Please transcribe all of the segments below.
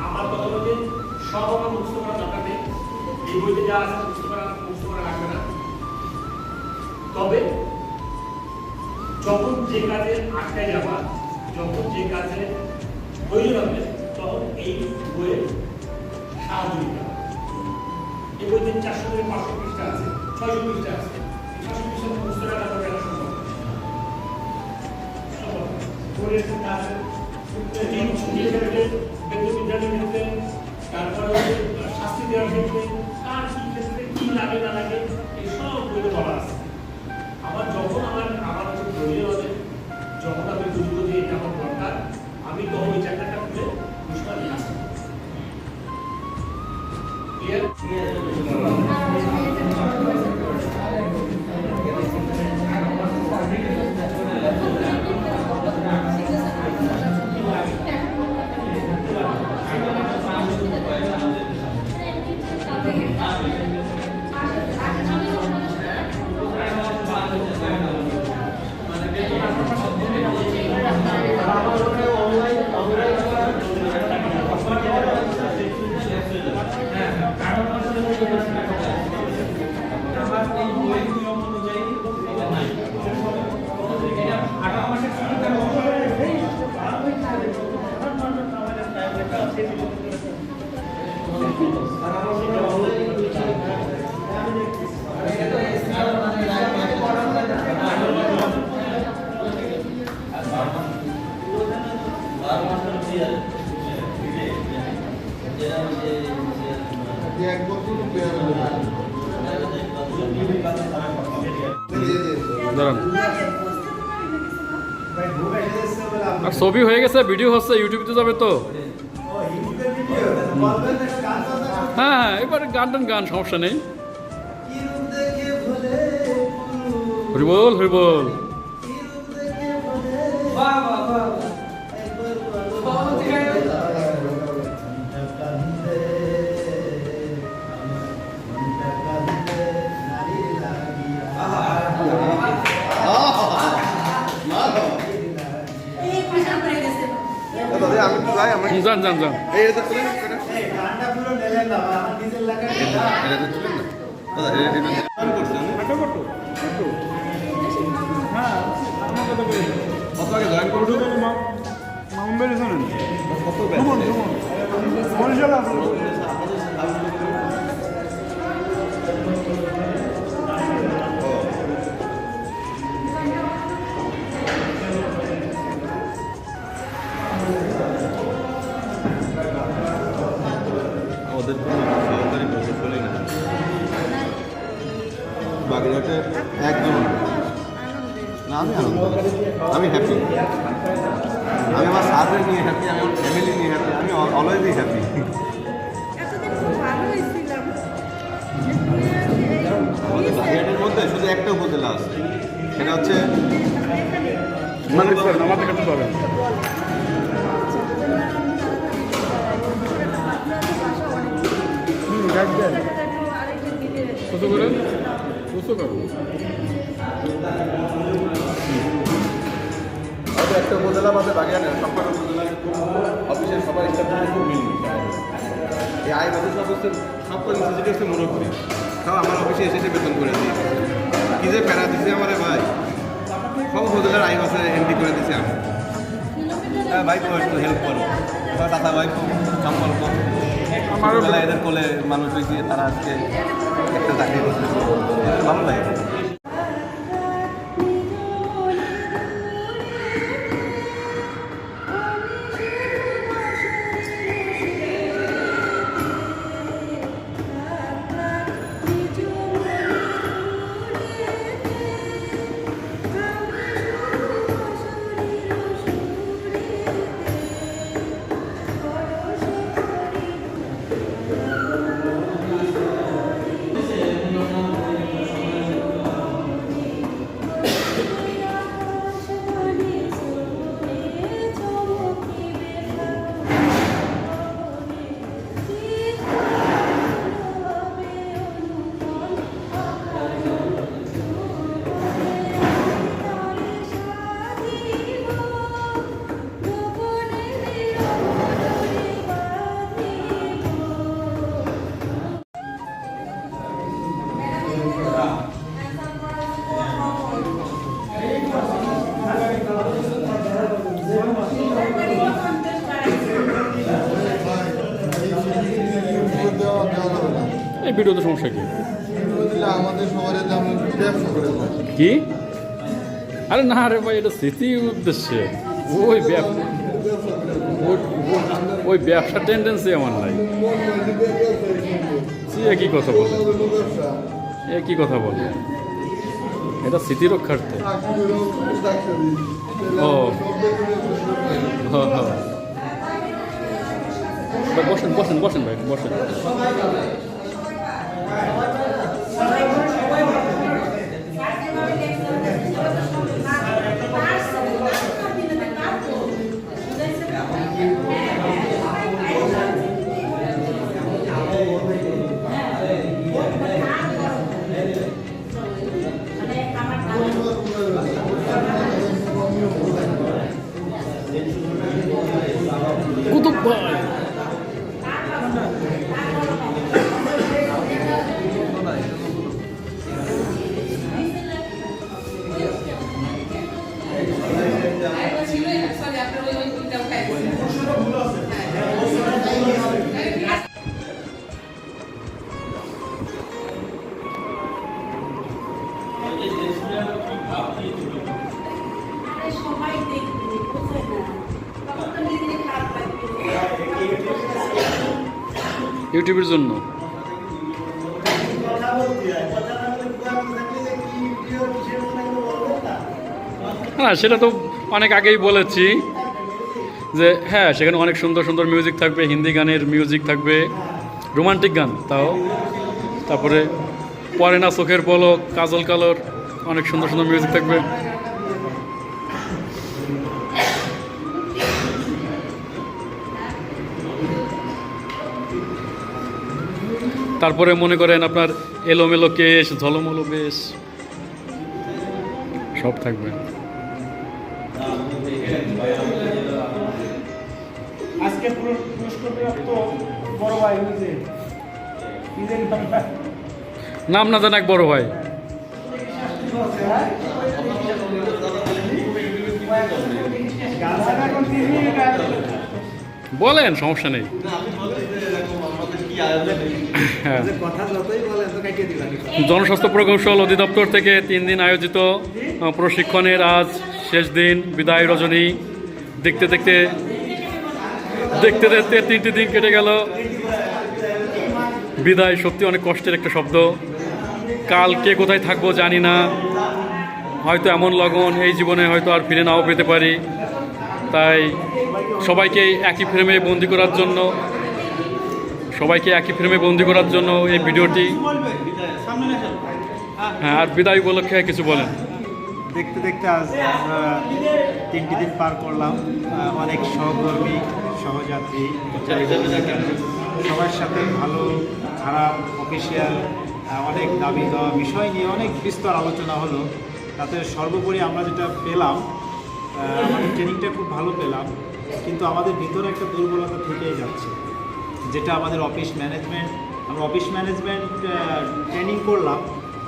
আমার কথা হচ্ছে সব আমার মুখস্থ করা দরকার নেই, এই বইতে যা আছে মুখস্থ করা লাগবে না। তবে যখন যে কাজে আটকায় যাবা, যখন যে কাজে প্রয়োজন হবে, তখন এই বইয়ের সাহায্য নিতে হবে। এই বইতে 400 থেকে 500 পৃষ্ঠা আছে, 600 পৃষ্ঠা আছে, 600 পৃষ্ঠা মুখস্থ রাখা যাবে না, সম্ভব বইয়ের কাজ ক্ষেত্রে, তারপরে শাস্তি দেওয়ার ক্ষেত্রে, কার কি ক্ষেত্রে কি লাগে না লাগে, এই সব বইতে বলা আছে। আমার যখন আমার হচ্ছে প্রয়োজন হবে, যখন আমি বুঝবো যে এটা আমার দরকার, আমি তখন ওই চ্যাপ্টারটা খুলে প্রশ্ন নিয়ে আসবো। আর ছবি হয়ে গেছে, ভিডিও হচ্ছে, ইউটিউবে যাবে তো। হ্যাঁ হ্যাঁ, এবার গান সমস্যা নেই। হরিবল হরিবল। যান বাগেরহাটে একদম না, আমি হ্যাপি। আমি আমার স্যারদের নিয়ে হ্যাপি, আমি আমার ফ্যামিলি নিয়ে হ্যাপি, আমি অলওয়েজই হ্যাপি। আমাদের বাগেরহাটের মধ্যে শুধু একটা উপজেলা আছে, সেটা হচ্ছে আমাদের কাছে পাবেন। কত করে? একটা উপজেলা আমাদের বাগেরহাটের সবকটা উপজেলার অফিসের সবার স্টাফ খুব মিল। এই আয় বাজেট সব করে সেটা হচ্ছে মুরব্বী, সব আমার অফিসে এসে বেতন করে দিয়ে কি যে প্যারা দিচ্ছে আমার ভাই, সব উপজেলার আয় বাসে এন্ট্রি করে দিচ্ছে। আমি হ্যাঁ ভাই, তো একটু হেল্প করো, দাদা ভাই খুব সম্পর্ক, আমার বেলা এদের কোলে মানুষ হয়েছে, তারা আজকে একটা চাকরি করতেছে, ভালো লাগে। এই ভিডিওতে সমস্যা কি? আমাদের শহরে যে আমরা ব্যবসা করে থাকি। কি? আরে না রে ভাই, এটা স্মৃতির উদ্দেশ্যে। ওই ব্যবসা, ওই ব্যবসার টেন্ডেন্সি আমার নাই। একই কথা বলে, একই কথা বলে, এটা স্মৃতি রক্ষার্থে। ও হ্যাঁ, বসেন বসেন বসেন ভাই, বসেন। কুতুব ভাই, সবাই দেখবে, বুঝে না, তখন তো নিজেরই খারাপ লাগবে। ইউটিউবের জন্য। হ্যাঁ, সেটা তো অনেক আগেই বলেছি যে হ্যাঁ, সেখানে অনেক সুন্দর সুন্দর মিউজিক থাকবে, হিন্দি গানের মিউজিক থাকবে, রোমান্টিক গান তাও, তারপরে পরে না চোখের পলক, কাজল কালোর, অনেক সুন্দর সুন্দর মিউজিক থাকবে। তারপরে মনে করেন আপনার এলোমেলো কেশ, ঝলমলো বেশ, সব থাকবে। আজকে পুরস্কার প্রাপ্ত বড় ভাই নিজে নাম না জানা এক বড় ভাই। বলেন, সমস্যা নেই। হ্যাঁ, জনস্বাস্থ্য প্রকৌশল অধিদপ্তর থেকে 3 দিন আয়োজিত প্রশিক্ষণের আজ শেষ দিন, বিদায় রজনী। দেখতে দেখতে 3টি দিন কেটে গেল। বিদায় সত্যি অনেক কষ্টের একটা শব্দ। কাল কে কোথায় থাকবো জানি না, হয়তো এমন লগন এই জীবনে হয়তো আর ফিরে নাও পেতে পারি। তাই সবাইকে একই ফ্রেমে বন্দি করার জন্য এই ভিডিওটি। হ্যাঁ, আর বিদায় উপলক্ষে কিছু বলেন। দেখতে দেখতে আজ আমরা 3টি দিন পার করলাম। অনেক সহকর্মী, সহযাত্রী, সবার সাথে ভালো খারাপ অফিসিয়াল অনেক দাবি দেওয়া বিষয় নিয়ে অনেক বিস্তর আলোচনা হলো। তাতে সর্বোপরি আমরা যেটা পেলাম, আমাদের ট্রেনিংটা খুব ভালো পেলাম, কিন্তু আমাদের ভিতরে একটা দুর্বলতা থেকেই যাচ্ছে, যেটা আমাদের অফিস ম্যানেজমেন্ট। আমরা অফিস ম্যানেজমেন্ট ট্রেনিং করলাম,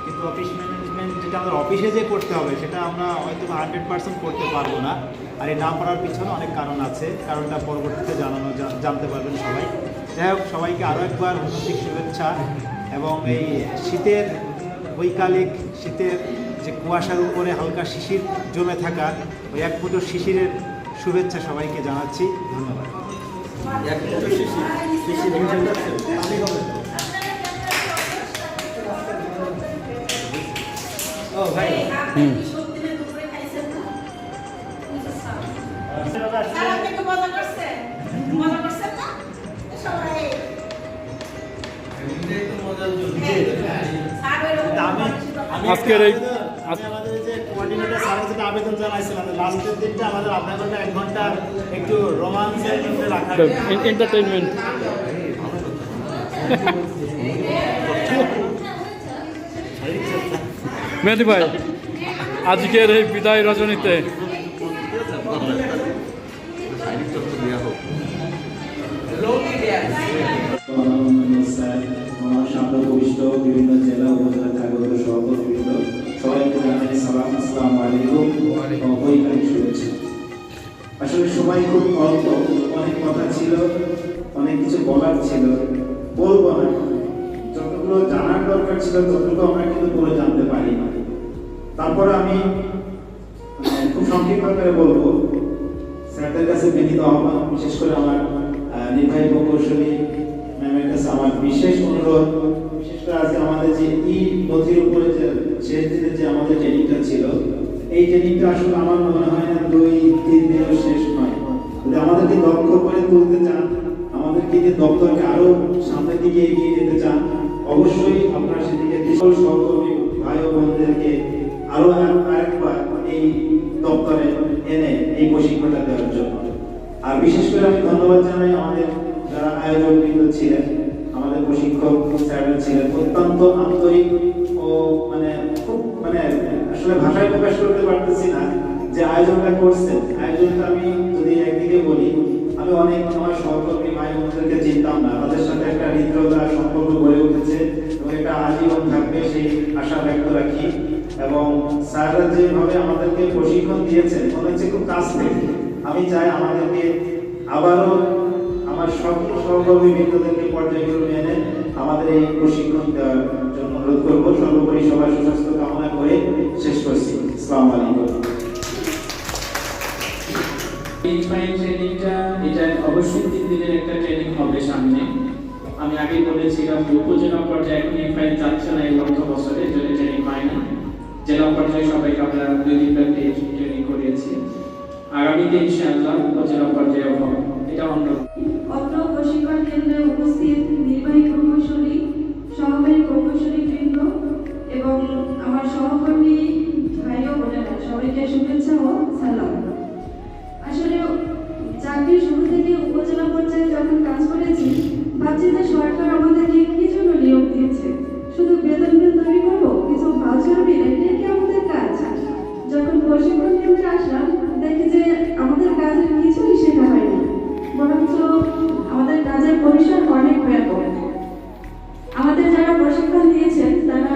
কিন্তু অফিস ম্যানেজমেন্ট যেটা আমাদের অফিসে যে করতে হবে সেটা আমরা হয়তো 100% করতে পারবো না। আর এই না পারার পিছনে অনেক কারণ আছে, কারণটা পরবর্তীতে জানতে পারবেন সবাই। যাই হোক, সবাইকে আরও একবার হার্দিক শুভেচ্ছা, এবং এই শীতের বৈকালিক শীতের যে কুয়াশার উপরে হালকা শিশির জমে থাকা, ওই এক ফুটো শিশিরের শুভেচ্ছা সবাইকে জানাচ্ছি। ধন্যবাদ। আজকের এই আমাদের যে কোঅর্ডিনেটর স্যারের যেটা আবেদন জানাইছিলাম, লাস্টের দিনটা আমাদের আধা ঘন্টা 1 ঘন্টা একটু রোমান্সের মধ্যে রাখা, এন্টারটেইনমেন্ট। মেহেদি ভাই, আজকের এই বিদায় রজনীতে বিভিন্ন জেলা উপজেলা কাগজ সভাপতিবৃন্দ সবাইকে জানাই সালাম, আসসালামু আলাইকুম, বৈকালিক শুভেচ্ছা। আসলে সবাই খুব অল্প, অনেক কথা ছিল, অনেক কিছু বলার ছিল, বলবো না, যতগুলো দরকার ছিল ততটুকু আমরা কিন্তু পরে জানতে পারি না। তারপরে আমি খুব সংক্ষিপ্ত করে বলবো, স্যারদের কাছে বিনীত আহ্বান, বিশেষ করে আমার নির্বাহী প্রকৌশলী ম্যামের কাছে আমার বিশেষ অনুরোধ, বিশেষ করে আজকে আমাদের যে নথির উপরে যে শেষ দিনে যে আমাদের ট্রেনিংটা ছিল, এই ট্রেনিংটা আসলে আমার মনে হয় না 2-3 দিনেও শেষ নয়। যদি আমাদেরকে দক্ষ করে তুলতে চান, আমাদেরকে যে দপ্তরকে আরো সামনের দিকে এগিয়ে যেতে চান, অবশ্যই আপনারা সেদিকে বিশাল সহকর্মী ভাই ও বোনদেরকে আরো আরেকবার এই দপ্তরে এনে এই প্রশিক্ষণটা দেওয়ার জন্য। আর বিশেষ করে আমি ধন্যবাদ জানাই আমাদের যারা আয়োজকবৃন্দ ছিলেন, আমাদের প্রশিক্ষক স্যাররা ছিলেন, অত্যন্ত আন্তরিক ও খুব আসলে ভাষায় প্রকাশ করতে পারতেছি না যে আয়োজনটা করছেন। আয়োজনটা আমি যদি একদিকে বলি, আমি অনেক আমার সহকর্মী ভাই বোনদেরকে চিনতাম না, তাদের সাথে একটা হৃদ্রতা সম্পর্ক গড়ে উঠেছে এবং এটা আজীবন থাকবে সেই আশা ব্যক্ত রাখি। এবং স্যাররা যেভাবে আমাদেরকে প্রশিক্ষণ দিয়েছেন মনে হচ্ছে খুব কাছ থেকে। আমি চাই আমাদেরকে আবারও আমার সকল সহকর্মী বৃন্দদেরকে পর্যায়ক্রমে এনে আমাদের এই প্রশিক্ষণ দেওয়ার জন্য অনুরোধ করবো। সর্বোপরি সবার সুস্বাস্থ্য কামনা করে শেষ করছি। আসসালামু আলাইকুম। এই ট্রেনিংটা এটা অবশ্যই 3 দিনের একটা ট্রেনিং হবে সামনে। আমি আগে বলেছিলাম উপজেলা পর্যায়ে এখন এই ফাইল যাচ্ছে না এই লক্ষ বছরে, যদি ট্রেনিং হয় না। জেলা পর্যায়ে সবাইকে আমরা 2 দিন ব্যাপী ট্রেনিং করিয়েছি। আগামীতে ইনশাআল্লাহ উপজেলা পর্যায়ে হবে, এটা অন্য। অত্র প্রশিক্ষণ কেন্দ্রে উপস্থিত নির্বাহী প্রকৌশলী, সহকারী প্রকৌশলী বৃন্দ এবং আমার সহকর্মী ভাই ও বোনেরা, সবাইকে শুভেচ্ছা ও সালাম। আসলে চাকরির শুরু থেকে উপজেলা পর্যায়ে যখন কাজ করেছি, ভাবছি যে সরকার আমাদেরকে কি জন্য নিয়োগ দিয়েছে, শুধু বেতন বিল তৈরি করবো, কিছু ভাউচার বিল, এটাই কি আমাদের কাজ? যখন প্রশিক্ষণ কেন্দ্রে আসলাম, দেখি যে আমাদের কাজের কিছুই শেখা হয়নি, বরঞ্চ আমাদের কাজের পরিসর অনেক ব্যাপক। আমাদের যারা প্রশিক্ষণ দিয়েছেন তারা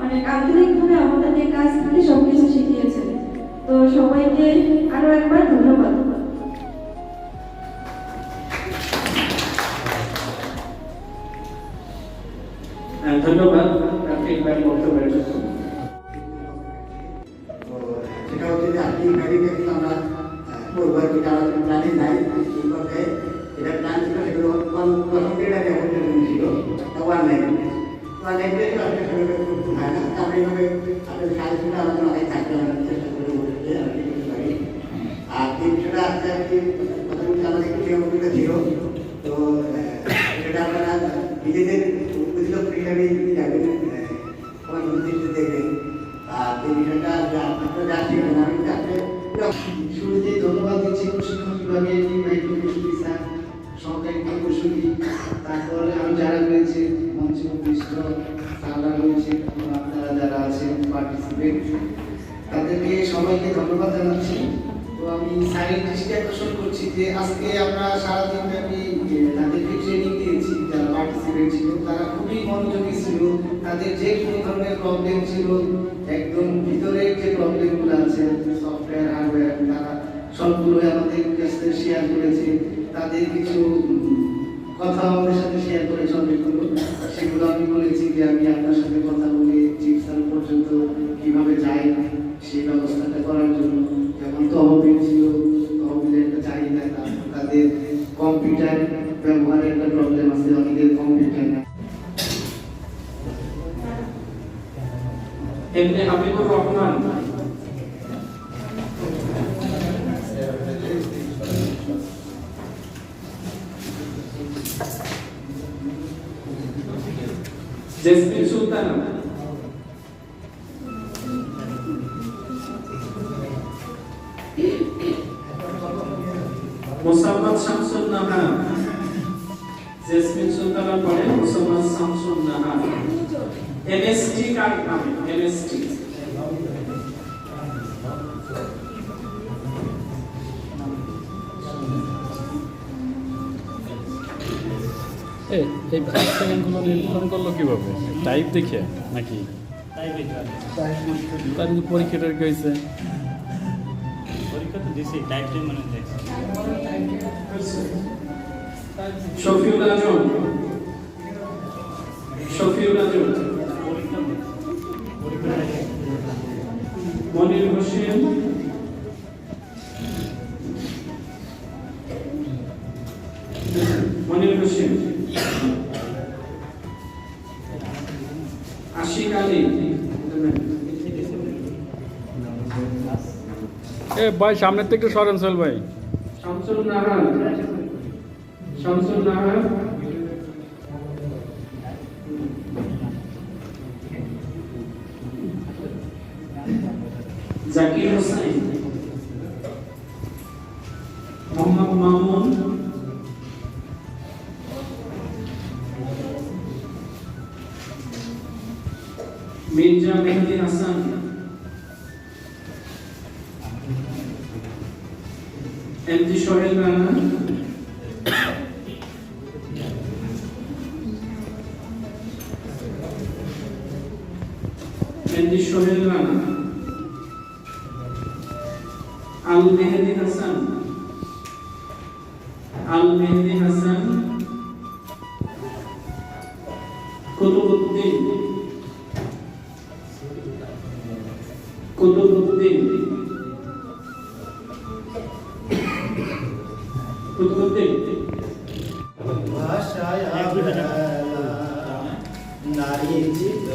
অনেক আন্তরিকভাবে আমাদেরকে কাজ থেকে সবকিছু শিখিয়েছেন। তো সবাইকে আরো একবার ধন্যবাদ। ধন্যবাদ রাফিক ভাই বক্তব্যের জন্য। সেটা হচ্ছে যে আপনি মেডিকেল আমরা করবো, যেটা আমাদের প্ল্যানে নাই এইভাবে এটা প্ল্যান ছিল, সেগুলো প্রথমে এখন ছিল ওয়ান নাইনটি হয় না। আমরা এইভাবে আপনাদের সাহায্যটা আমাদের মাথায় থাকতে আমরা চেষ্টা করে বলতে আমি করতে পারি। আর এই বিষয়টা আজকে আর কি প্রথমত আমাদের একটু সীমাবদ্ধতা ছিল, তো সেটা আপনারা নিজেদের উপযুক্ত ফ্রিলামে যাবেন, আমার দৃষ্টি দেখবেন। আর এই বিষয়টা আপনারা যাচ্ছি আমি যাতে শুরুতে ধন্যবাদ দিচ্ছি প্রশিক্ষণ বিভাগের নির্বাহী প্রকৌশলী স্যার, সহকারী প্রকৌশলী, তারপরে আমি যারা রয়েছে মঞ্চে উপবিষ্ট স্যাররা রয়েছে, আপনারা যারা আছেন পার্টিসিপেন্ট, তাদেরকে সবাইকে ধন্যবাদ জানাচ্ছি। তো আমি স্যারের দৃষ্টি আকর্ষণ করছি যে আজকে আমরা সারাদিন ব্যাপী তাদেরকে ট্রেনিং দিয়েছি, যারা পার্টিসিপেন্ট ছিল তারা খুবই মনোযোগী ছিল। তাদের যে কোনো ধরনের প্রবলেম ছিল, একদম ভিতরের যে প্রবলেমগুলো আছে সফটওয়্যার হার্ডওয়্যার, তারা সবগুলো আমাদের কাছে শেয়ার করেছে। তাদের কিছু কথা আমাদের সাথে শেয়ার করেছে অনেকগুলো, সেগুলো আমি বলেছি যে আমি আপনার সাথে কথা বলে চিকিৎসার পর্যন্ত কিভাবে যাই সেই ব্যবস্থাটা করার জন্য। যেমন তহবিল ছিল, তহবিলের একটা চাহিদা, তাদের কম্পিউটার ব্যবহারের একটা প্রবলেম আছে, অনেকের কম্পিউটার না। এমনি হাবিবুর রহমান, জেসমিন সুলতানা, মোসাম্মদ শামসুন নাহার, জেসমিন সুলতানার পরে মোসাম্মদ শামসুন নাহার। এমএসটি কার নামে? এমএসটি এই ফার্স্ট সেকেন্ডগুলো নির্ধারণ করলো কীভাবে? টাইপ দেখে নাকি? তার কিন্তু পরীক্ষাটার কি হয়েছে? পরীক্ষা তো দিছি, টাইপটাই মানে দেখছি। শফিউল আজম, শফিউল আজম মনির হোসেন, আশিক আলী, এ ভাই সামনের থেকে একটু সরেন সোহেল ভাই। শামসুল নাহার, জাকির হোসেন, মোহাম্মদ মামুন, মির্জা মেহেদী হাসান, এমজি সোহেল রানা, আল মেহেদী হাসান, কুতুবউদ্দিন, ভাষায় আবেলা নারী চিত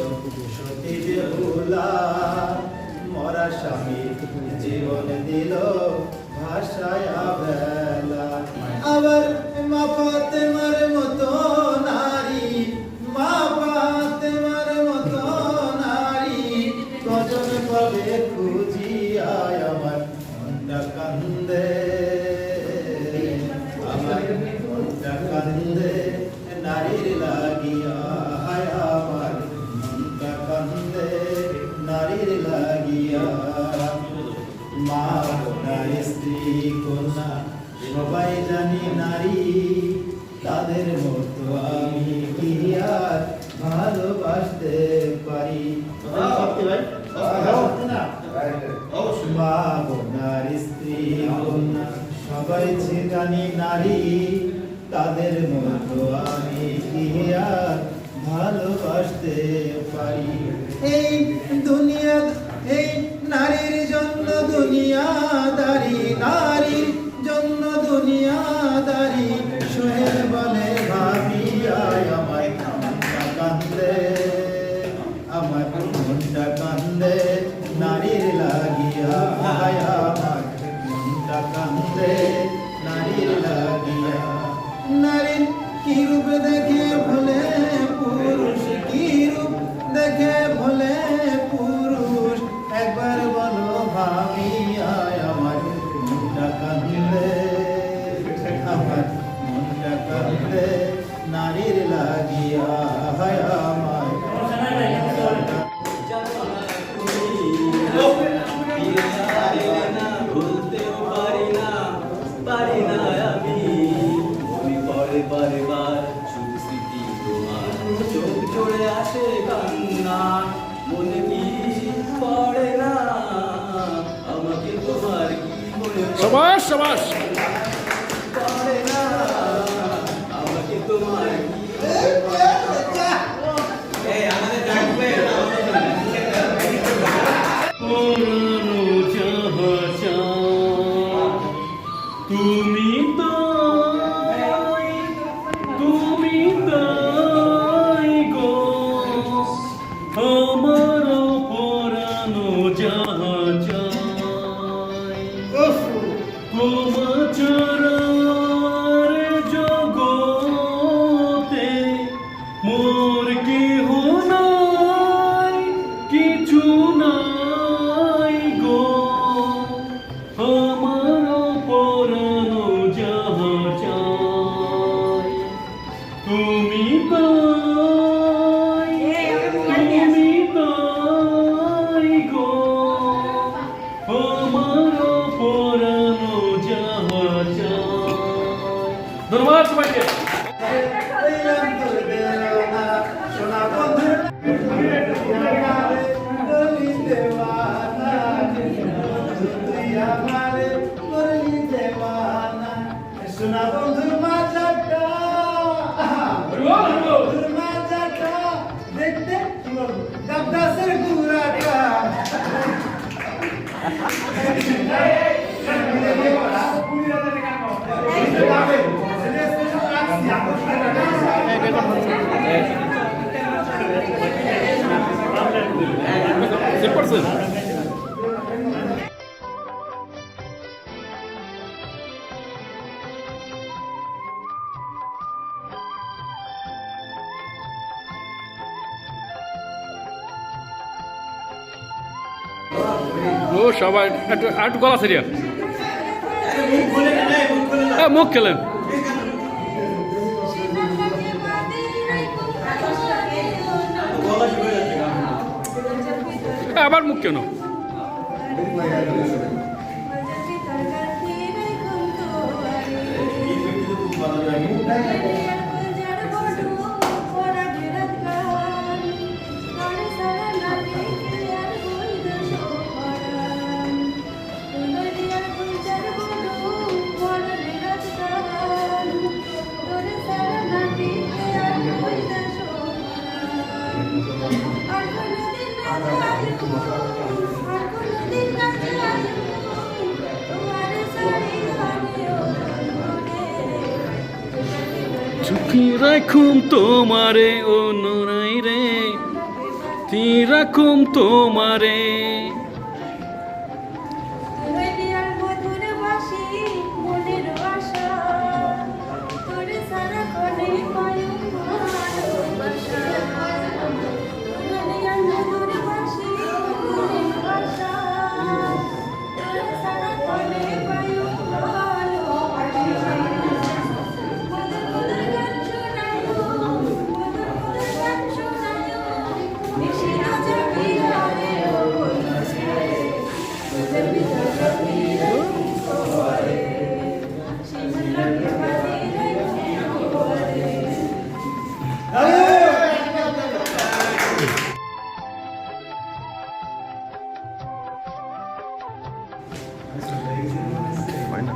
সতী বেহুলা মরা স্বামী জীবন দিল ভাষায় আবেলা। আবার মা ফাতেমার মতো নারী, মা ফাতেমার মতো নারী কজন পাবে খুঁজিয়ায় আমার মনটা কান্দে, আমার মনটা কান্দে নারীর লাগিয়া, হায় আমার মনটা কান্দে নারীর লাগিয়া। মা নারী স্ত্রী কন্যা সবাই জানি নারী, তাদের মতো আমি কি আর ভালোবাসতে পারি? মা নারী স্ত্রী কন্যা সবাই জানি নারী, তাদের মতো আমি কি আর ভালোবাসতে পারি? এই দুনিয়া, এই নারীর জন্য দুনিয়াদারি, নারীর জন্য দুনিয়াদারি। সোহেল বলে ভাবিয়ায় আমার মনটা কান্দে, আমার মনটা কান্দে নারীর লাগিয়া, হায় আমার মনটা কান্দে নারীর লাগিয়া। নারীর কি রূপ দেখে ভোলে পুরুষ, কি রূপ দেখে ভোলে পুরুষ, একবার বলো ভাবিয়ায় আমার মনটা কান্দে, আমার মনটা কান্দে নারীর লাগিয়া, হায় আমার ভুলতেও পারি না আমি, মনে পড়ে বারবার শুধু স্মৃতি তোমার, চোখ জোড়ে আসে কান্না, মনে কি পড়ে না আমাকে তোমার কি মনে সবাস সবাস পড়ে না আমাকে তোমার কি আমাদের ডাকবে তুমি তাই গো আমার পরানো যাহা চাই, তোমার চরার জগতে মোর কেহ নাই, কিছু নাই গো আমার পরানো যাহা চাই। তুমি তাই গো আমার পরানো যাহা চাই। ধন্যবাদ সবাইকে। সোনা বন্ধু বলি দেওয়ানা, তুই আমারে বলি দেওয়ানা। সোনা বন্ধু মাজাটা, বন্ধুর মাজাটা দেখতে গাছের গুড়াটা, চেক করছেন? ও সবাই একটু একটু গলা সেরিয়া মুখ খেলেন। আবার মুখ কেন? চুপি রাখুম তোমারে ও নুরাই রে, তি রাখুম তোমারে।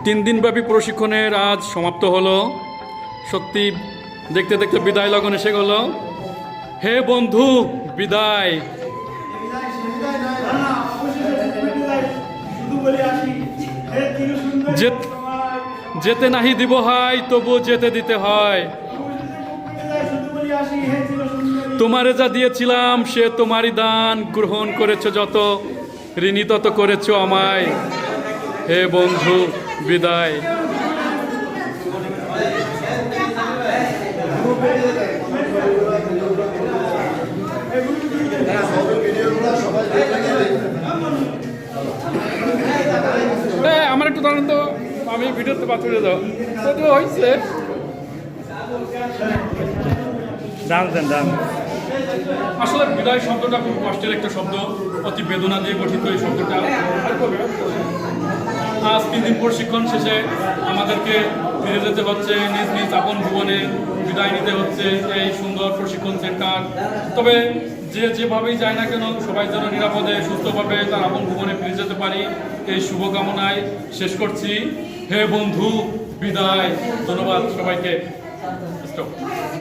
তিন দিনব্যাপী প্রশিক্ষণের আজ সমাপ্ত হলো। সত্যি দেখতে দেখতে বিদায় লগন এসে গেল। হে বন্ধু বিদায়। যেতে নাহি দিব হয় তবু যেতে দিতে হয়। তোমারে যা দিয়েছিলাম সে তোমারই দান, গ্রহণ করেছো যত, ঋণী তত করেছো আমায়। হে বন্ধু বিদায়। আমার একটু দাঁড়ান তো, আমি ভিডিওতে বাঁচিয়ে দাও তো হয়েছে। আসলে বিদায় শব্দটা খুব কষ্টের একটা শব্দ, অতি বেদনা দিয়ে গঠিত এই শব্দটা। আজ 3 দিন প্রশিক্ষণ শেষে আমাদেরকে ফিরে যেতে হচ্ছে নিজ নিজ আপন ভুবনে, বিদায় নিতে হচ্ছে এই সুন্দর প্রশিক্ষণ সেন্টার। তবে যে যেভাবেই যায় না কেন সবাই যেন নিরাপদে সুস্থভাবে তার আপন ভুবনে ফিরে যেতে পারি এই শুভকামনায় শেষ করছি। হে বন্ধু বিদায়। ধন্যবাদ সবাইকে।